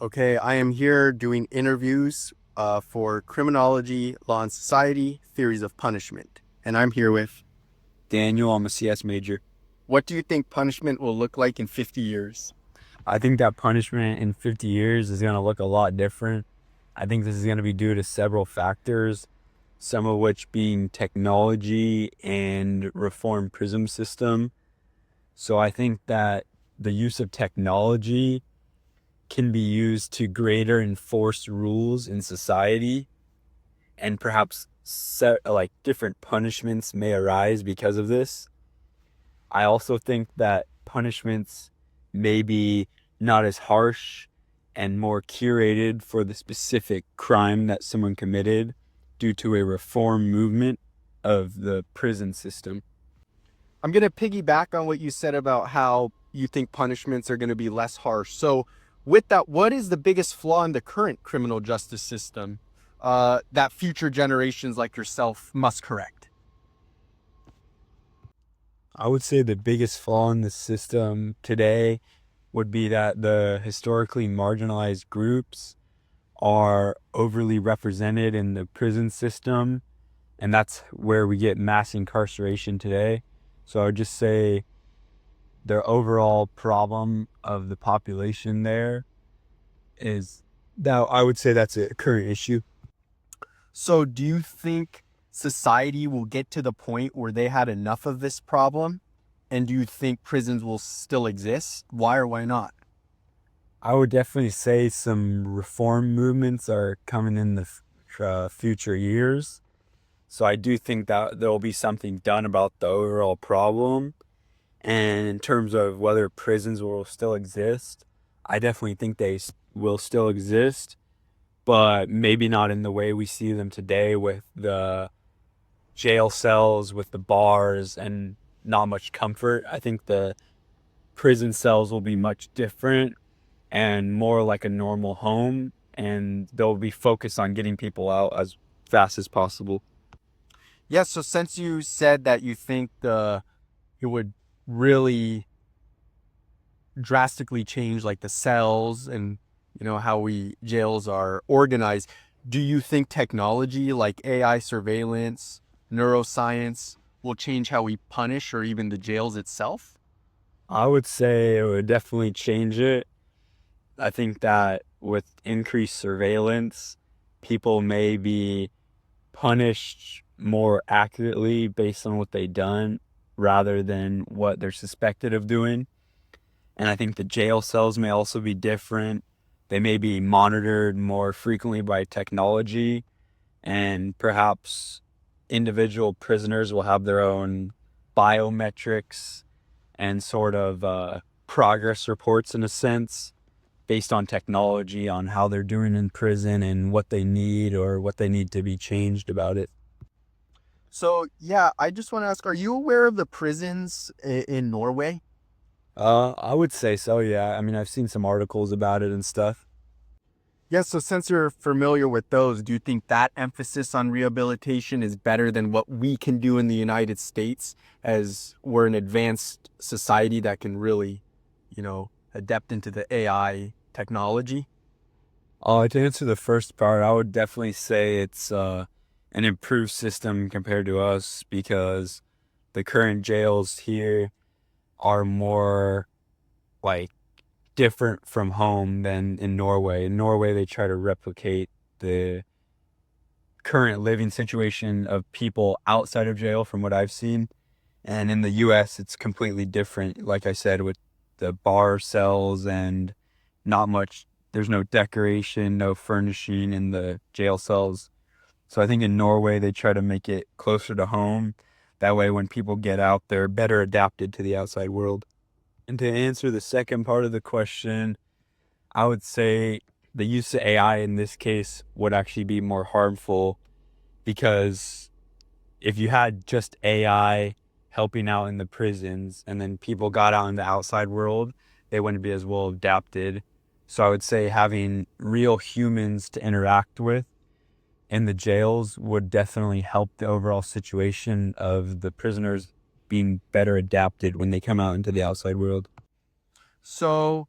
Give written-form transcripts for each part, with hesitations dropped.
Okay, I am here doing interviews for Criminology, Law and Society, Theories of Punishment. And I'm here with, Daniel, I'm a CS major. what do you think punishment will look like in 50 years? I think that punishment in 50 years is going to look a lot different. I think this is going to be due to several factors, some of which being technology and reform prison system. So I think that the use of technology can be used to greater enforce rules in society, and perhaps different punishments may arise because of this. I also think that punishments may be not as harsh and more curated for the specific crime that someone committed due to a reform movement of the prison system. I'm going to piggyback on what you said about how you think punishments are going to be less harsh. So, with that, what is the biggest flaw in the current criminal justice system that future generations like yourself must correct? I would say the biggest flaw in the system today would be that the historically marginalized groups are overly represented in the prison system, and that's where we get mass incarceration today. So I would just say the overall problem of the population there is that I would say that's a current issue. So, do you think society will get to the point where they had enough of this problem? And do you think prisons will still exist? Why or why not? I would definitely say some reform movements are coming in the future years. So I do think that there will be something done about the overall problem. And in terms of whether prisons will still exist, I definitely think will still exist, but maybe not in the way we see them today with the jail cells, with the bars, and not much comfort. I think the prison cells will be much different and more like a normal home, and they'll be focused on getting people out as fast as possible. Yeah, so since you said that you think the it would really drastically change like the cells and how we jails are organized, do you think technology like AI surveillance, neuroscience will change how we punish or even the jails itself? I would say it would definitely change it. I think that with increased surveillance, people may be punished more accurately based on what they've done rather than what they're suspected of doing. And I think the jail cells may also be different. They may be monitored more frequently by technology, and perhaps individual prisoners will have their own biometrics and sort of progress reports in a sense based on technology on how they're doing in prison and what they need or what they need to be changed about it. So, yeah, I just want to ask, are you aware of the prisons in Norway? I would say so, yeah. I mean, I've seen some articles about it and stuff. Yeah, so since you're familiar with those, do you think that emphasis on rehabilitation is better than what we can do in the United States, as we're an advanced society that can really, adapt into the AI technology? To answer the first part, I would definitely say it's an improved system compared to us because the current jails here are more like different from home than in Norway. In Norway, they try to replicate the current living situation of people outside of jail, from what I've seen. And in the US, it's completely different. Like I said, with the bar cells and not much, there's no decoration, no furnishing in the jail cells. So I think in Norway, they try to make it closer to home. That way, when people get out, they're better adapted to the outside world. And to answer the second part of the question, I would say the use of AI in this case would actually be more harmful because if you had just AI helping out in the prisons and then people got out in the outside world, they wouldn't be as well adapted. So I would say having real humans to interact with in the jails would definitely help the overall situation of the prisoners being better adapted when they come out into the outside world. So,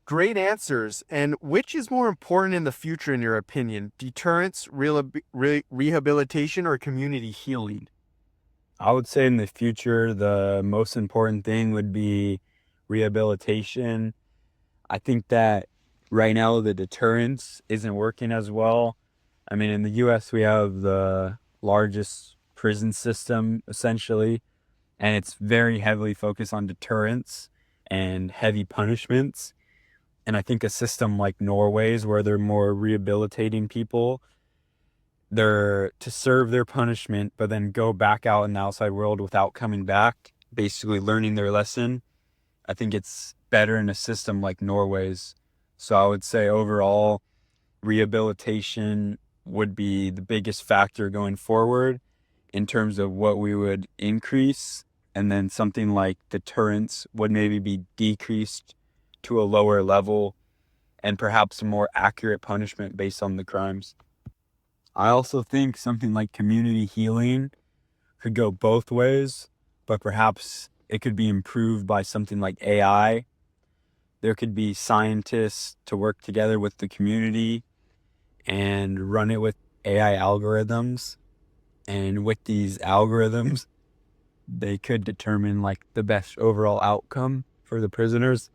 Great answers. And which is more important in the future, in your opinion? Deterrence, rehabilitation, or community healing? I would say in the future, the most important thing would be rehabilitation. I think that right now the deterrence isn't working as well. I mean, in the US, we have the largest prison system essentially, and it's very heavily focused on deterrence and heavy punishments. And I think a system like Norway's, where they're more rehabilitating people, they're to serve their punishment, but then go back out in the outside world without coming back, basically learning their lesson. I think it's better in a system like Norway's. So I would say overall, rehabilitation would be the biggest factor going forward in terms of what we would increase. And then something like deterrence would maybe be decreased to a lower level and perhaps a more accurate punishment based on the crimes. I also think something like community healing could go both ways, but perhaps it could be improved by something like AI. There could be scientists to work together with the community and run it with AI algorithms. And with these algorithms, they could determine like the best overall outcome for the prisoners.